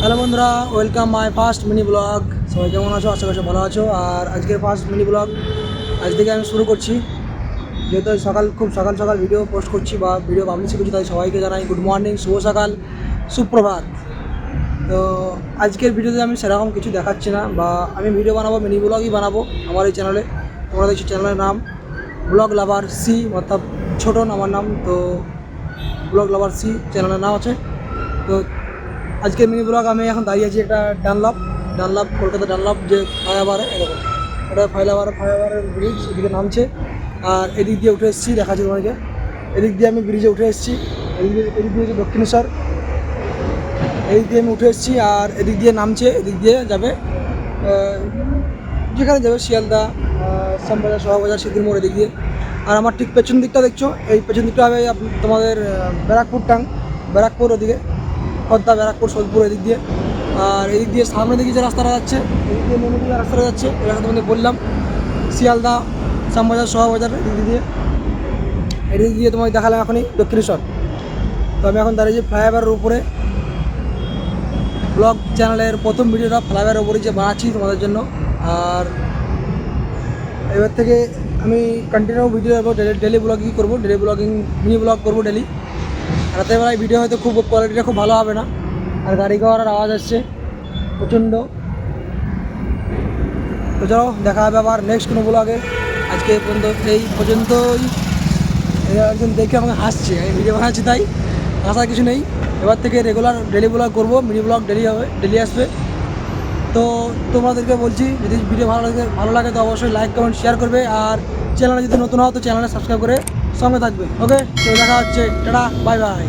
Hello বন্ধুরা, welcome my first mini blog. সবাই কেমন আছো? আশা করছি ভালো আছো। আর আজকের ফার্স্ট মিনি ব্লগ আজ থেকে আমি শুরু করছি। যেহেতু খুব সকাল সকাল ভিডিও পোস্ট করছি বা ভিডিও পাবলিশ করছি, তাই সবাইকে জানাই গুড মর্নিং, শুভ সকাল, সুপ্রভাত। তো আজকের ভিডিওতে আমি সেরকম কিছু দেখাচ্ছি না, বা আমি ভিডিও বানাবো, মিনি ব্লগই বানাবো আমার এই চ্যানেলে। তোমরা দেখছি চ্যানেলের নাম ব্লগ লাভার সি, অর্থাৎ ছোটন আমার নাম। তো ব্লগ লাভার সি চ্যানেলের নাম আছে। তো আজকের মিনি ব্লগ আমি এখন দাঁড়িয়ে আছি একটা ডানলাভ কলকাতা ডানলাভ যে ফ্লাইওভারে, এরকম ওটা ফ্লাইওভারের ব্রিজ, এদিকে নামছে। আর এদিক দিয়ে উঠে এসেছি, দেখাচ্ছি তোমাকে। এদিক দিয়ে আমি ব্রিজে উঠে এসেছি। এদিক দিয়ে হচ্ছে দক্ষিণেশ্বর, এদিক দিয়ে আমি উঠে এসেছি। আর এদিক দিয়ে নামছে, এদিক দিয়ে যাবে যেখানে যাবে, শিয়ালদা, শ্যামবাজার, শোভাবাজার, সিদ্ধির মোড়, এদিক দিয়ে। আর আমার ঠিক পেছন দিকটা দেখছো, এই পেছন দিকটা হবে তোমাদের ব্যারাকপুর ওদিকে, খদ্দা, ব্যারাকপুর, সোদপুর, এদিক দিয়ে। আর এদিক দিয়ে সামনের দিকে যে রাস্তাটা যাচ্ছে, এদিক দিয়ে নেমে দিয়ে রাস্তাটা যাচ্ছে, এই রাস্তা তোমাদের বললাম, শিয়ালদা, শ্যামবাজার, শোভাবাজার, এদিক দিয়ে তোমাকে দেখালাম এখনই দক্ষিণেশ্বর। তো আমি এখন দাঁড়িয়েছি ফ্লাইওভারের উপরে। ব্লগ চ্যানেলের প্রথম ভিডিওটা ফ্লাইওভারের উপরে যে বানাচ্ছি তোমাদের জন্য। আর এবার থেকে আমি কন্টিনিউ ভিডিও ডেলি ব্লগিং করবো, মিনি ব্লগ করবো ডেলি। রাতের বেলায় ভিডিও হয়তো খুব কোয়ালিটিটা খুব ভালো হবে না, আর গাড়ি ঘোড়ার আওয়াজ আসছে প্রচণ্ড। তো চলো, দেখা হবে আবার নেক্সট কোনো ব্লগে। আজকে এই পর্যন্তই। একজন দেখে আমাকে হাসছে, আমি ভিডিও বানাচ্ছি তাই হাসার কিছু নেই। এবার থেকে রেগুলার ডেলি ব্লগ করবো, মিনি ব্লগ ডেলি আসবে। তো তোমাদেরকে বলছি, যদি ভিডিও ভালো লাগে তো অবশ্যই লাইক, কমেন্ট, শেয়ার করবে। আর চ্যানেলে যদি নতুন হও তো চ্যানেলে সাবস্ক্রাইব করে সঙ্গে থাকবে। ওকে, তো দেখা হচ্ছে, টাটা, বাই বাই।